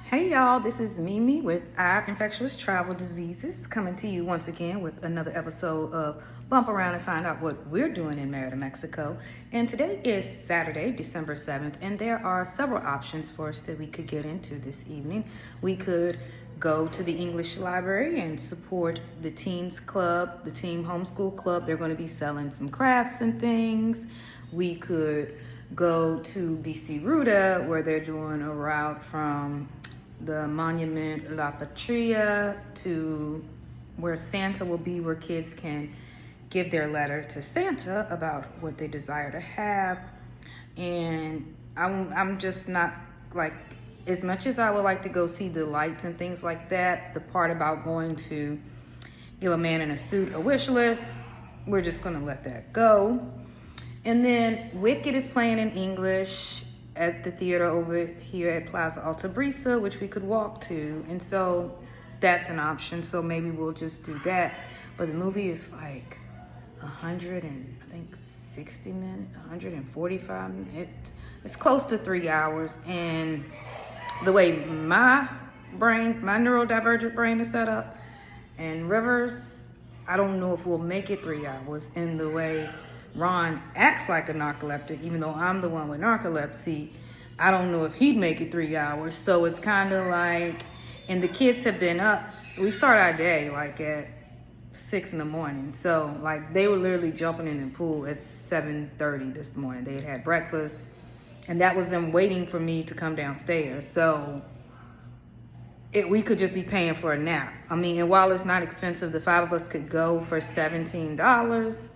Hey y'all, this is Mimi with Our Infectious Travel Diseases, coming to you once again with another episode of Bump Around and Find Out what we're doing in Merida, Mexico. And today is Saturday, December 7th, and there are several options for us that we could get into this evening. We could go to the English library and support the Teens Club, the Team Homeschool Club. They're going to be selling some crafts and things. We could go to BC Merida, where they're doing a route from the Monument La Patria to where Santa will be, where kids can give their letter to Santa about what they desire to have. And I'm just not like, as much as I would like to go see the lights and things like that, the part about going to give a man in a suit a wish list, we're just gonna let that go. And then Wicked is playing in English at the theater over here at Plaza Alta Brisa, which we could walk to. And so that's an option. So maybe we'll just do that. But the movie is like 60 minutes, 145 minutes. It's close to 3 hours. And the way my neurodivergent brain is set up, and Rivers, I don't know if we'll make it 3 hours. And the way Ron acts like a narcoleptic, even though I'm the one with narcolepsy, I don't know if he'd make it 3 hours. So it's kind of like, and the kids have been up. We start our day like at 6 in the morning. So like they were literally jumping in the pool at 7:30 this morning. They had had breakfast, and that was them waiting for me to come downstairs. So we could just be paying for a nap. I mean, and while it's not expensive, the 5 of us could go for $17.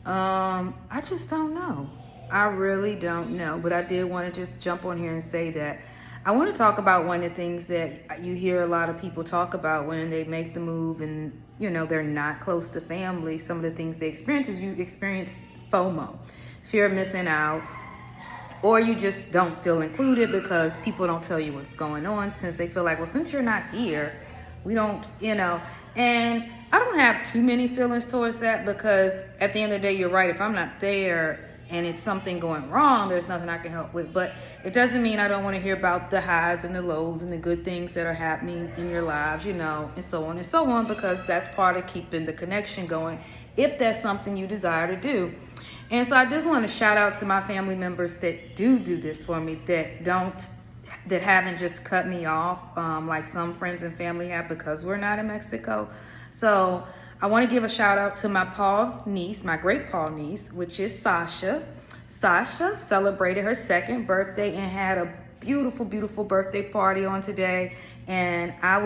I just don't know. I really don't know. But I did want to just jump on here and say that I want to talk about one of the things that you hear a lot of people talk about when they make the move and, you know, they're not close to family. Some of the things they experience is you experience FOMO, fear of missing out, or you just don't feel included because people don't tell you what's going on, since they feel like, well, since you're not here, we don't, and I don't have too many feelings towards that, because at the end of the day, you're right. If I'm not there and it's something going wrong, there's nothing I can help with. But it doesn't mean I don't want to hear about the highs and the lows and the good things that are happening in your lives, and so on and so on, because that's part of keeping the connection going, if that's something you desire to do. And so I just want to shout out to my family members that do this for me, that haven't just cut me off like some friends and family have, because we're not in Mexico. So I want to give a shout out to my great Paul niece, which is Sasha. Sasha celebrated her 2nd birthday and had a beautiful, beautiful birthday party on today. And I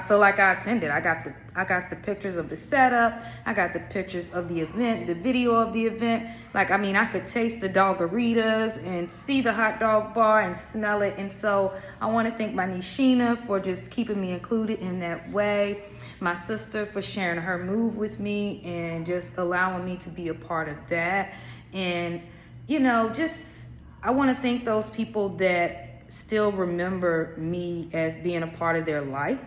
feel like I attended. I got the pictures of the setup. I got the pictures of the event, the video of the event. I could taste the Doggaritas and see the hot dog bar and smell it. And so I want to thank my niece Sheena for just keeping me included in that way. My sister for sharing her move with me and just allowing me to be a part of that. And, I want to thank those people that still remember me as being a part of their life,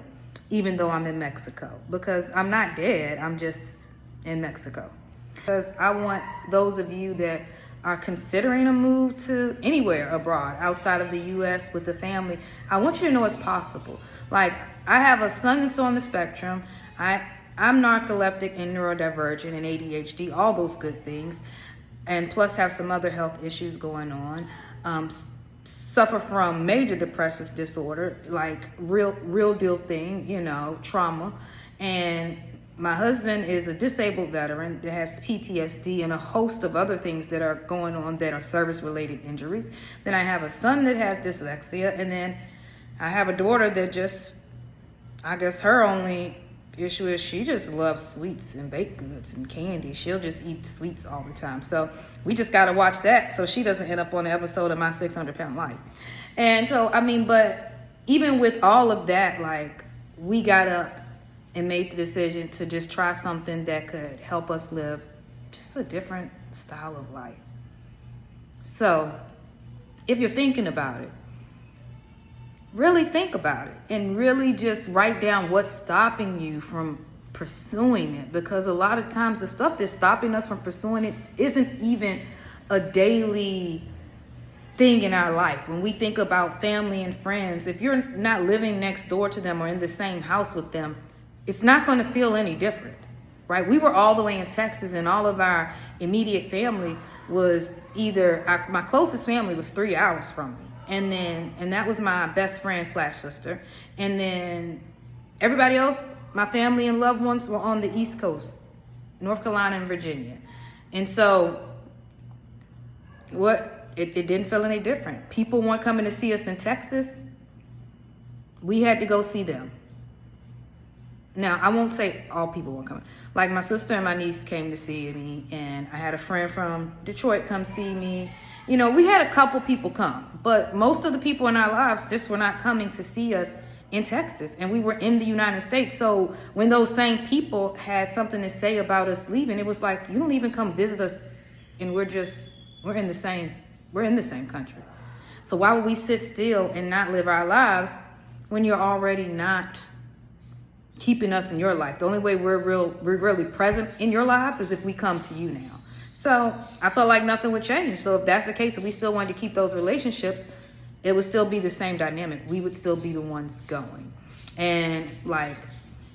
even though I'm in Mexico, because I'm not dead, I'm just in Mexico. Because I want those of you that are considering a move to anywhere abroad outside of the US with the family, I want you to know it's possible. Like, I have a son that's on the spectrum. I'm narcoleptic and neurodivergent and ADHD, all those good things, and plus have some other health issues going on. Suffer from major depressive disorder, like real deal thing, trauma. And my husband is a disabled veteran that has PTSD and a host of other things that are going on that are service-related injuries. Then I have a son that has dyslexia, and then I have a daughter that I guess her only issue is she just loves sweets and baked goods and candy. She'll just eat sweets all the time. So we just got to watch that so she doesn't end up on an episode of My 600-Pound Life. And so, but even with all of that, we got up and made the decision to just try something that could help us live just a different style of life. So if you're thinking about it, really think about it and really just write down what's stopping you from pursuing it, because a lot of times the stuff that's stopping us from pursuing it isn't even a daily thing in our life. When we think about family and friends, if you're not living next door to them or in the same house with them, it's not going to feel any different, right? We were all the way in Texas, and all of our immediate family was either, my closest family was 3 hours from me. And that was my best friend / sister. And then everybody else, my family and loved ones, were on the East Coast, North Carolina and Virginia. And so it didn't feel any different. People weren't coming to see us in Texas. We had to go see them. Now, I won't say all people weren't coming. Like, my sister and my niece came to see me, and I had a friend from Detroit come see me. You know, we had a couple people come, but most of the people in our lives just were not coming to see us in Texas, and we were in the United States. So when those same people had something to say about us leaving, it was like, you don't even come visit us, and we're in the same country. So why would we sit still and not live our lives when you're already not keeping us in your life? The only way we're really present in your lives is if we come to you now. So I felt like nothing would change. So if that's the case, if we still wanted to keep those relationships, it would still be the same dynamic. We would still be the ones going. And like,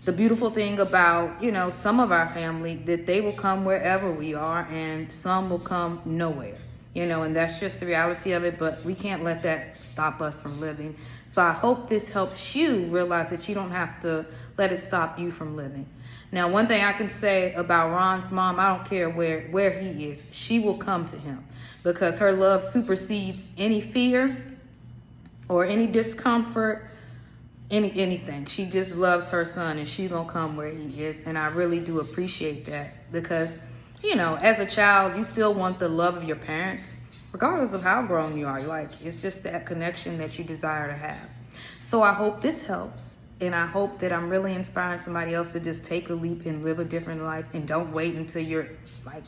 the beautiful thing about, you know, some of our family, that they will come wherever we are, and some will come nowhere, you know, and that's just the reality of it. But we can't let that stop us from living. So I hope this helps you realize that you don't have to let it stop you from living. Now, one thing I can say about Ron's mom, I don't care where he is, she will come to him, because her love supersedes any fear or any discomfort, anything. She just loves her son, and she's gonna come where he is. And I really do appreciate that, because, you know, as a child, you still want the love of your parents, regardless of how grown you are. Like, it's just that connection that you desire to have. So I hope this helps, and I hope that I'm really inspiring somebody else to just take a leap and live a different life, and don't wait until you're, like,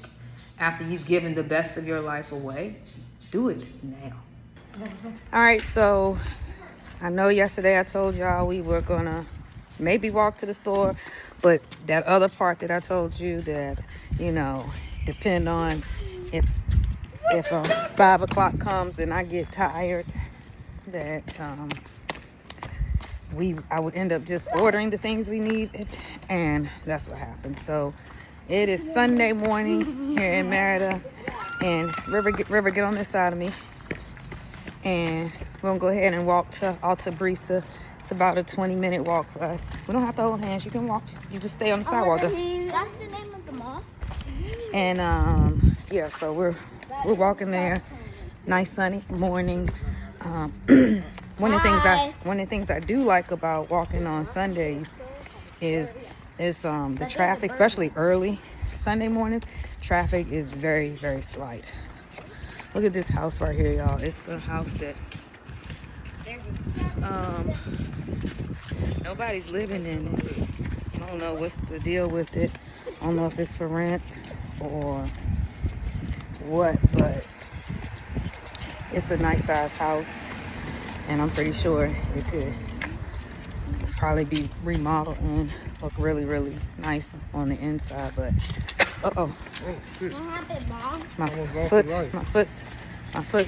after you've given the best of your life away. Do it now. All right, so I know yesterday I told y'all we were gonna maybe walk to the store, but that other part that I told you, that, you know, depend on if 5 o'clock comes and I get tired, that I would end up just ordering the things we need, and that's what happened. So it is Sunday morning here in Merida, and River, get on this side of me, and we're gonna go ahead and walk to Altabrisa. It's about a 20-minute walk for us. We don't have to hold hands. You can walk. You just stay on the sidewalk. That's the name of the mall. And yeah, so we're walking there. Nice sunny morning. One of the things I do like about walking on Sundays is the traffic, especially early Sunday mornings. Traffic is very, very slight. Look at this house right here, y'all. It's a house that nobody's living in it. I don't know what's the deal with it. I don't know if it's for rent or what, but it's a nice size house, and I'm pretty sure it could probably be remodeled and look really, really nice on the inside. But What happened, Mom? my foot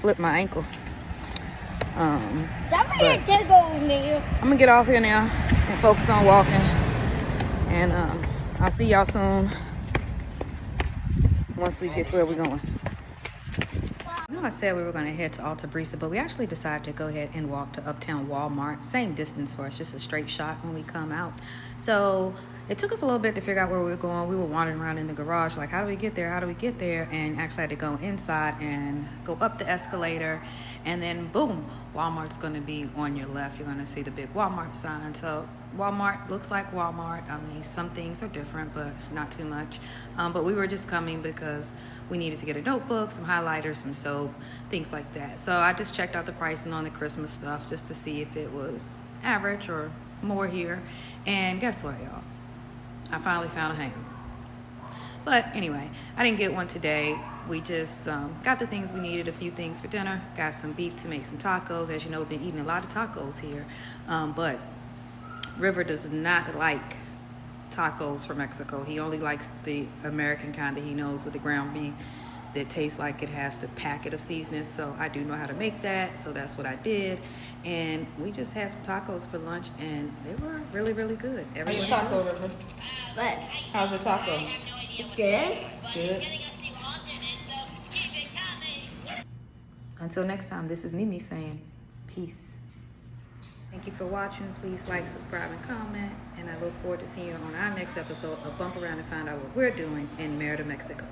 flipped my ankle. Somebody take over me. I'm gonna get off here now and focus on walking, and I'll see y'all soon once we get to where we're going. I know I said we were going to head to Altabrisa, but we actually decided to go ahead and walk to Uptown Walmart. Same distance for us, just a straight shot when we come out. So it took us a little bit to figure out where we were going. We were wandering around in the garage, like, how do we get there? And actually had to go inside and go up the escalator, and then boom, Walmart's going to be on your left. You're going to see the big Walmart sign. So Walmart looks like Walmart. I mean, some things are different, but not too much. But we were just coming because we needed to get a notebook, some highlighters, some soap, things like that. So I just checked out the pricing on the Christmas stuff just to see if it was average or more here. And guess what, y'all? I finally found a ham. But anyway, I didn't get one today. We just got the things we needed, a few things for dinner. Got some beef to make some tacos. As you know, we've been eating a lot of tacos here. But River does not like tacos from Mexico. He only likes the American kind that he knows, with the ground beef that tastes like it has the packet of seasonings. So I do know how to make that. So that's what I did. And we just had some tacos for lunch, and they were really, really good. How your taco, River? What? How's your taco? Good? It's good. Until next time, this is Mimi saying peace. Thank you for watching. Please like, subscribe, and comment. And I look forward to seeing you on our next episode of Bump Around and Find Out What We're Doing in Merida, Mexico.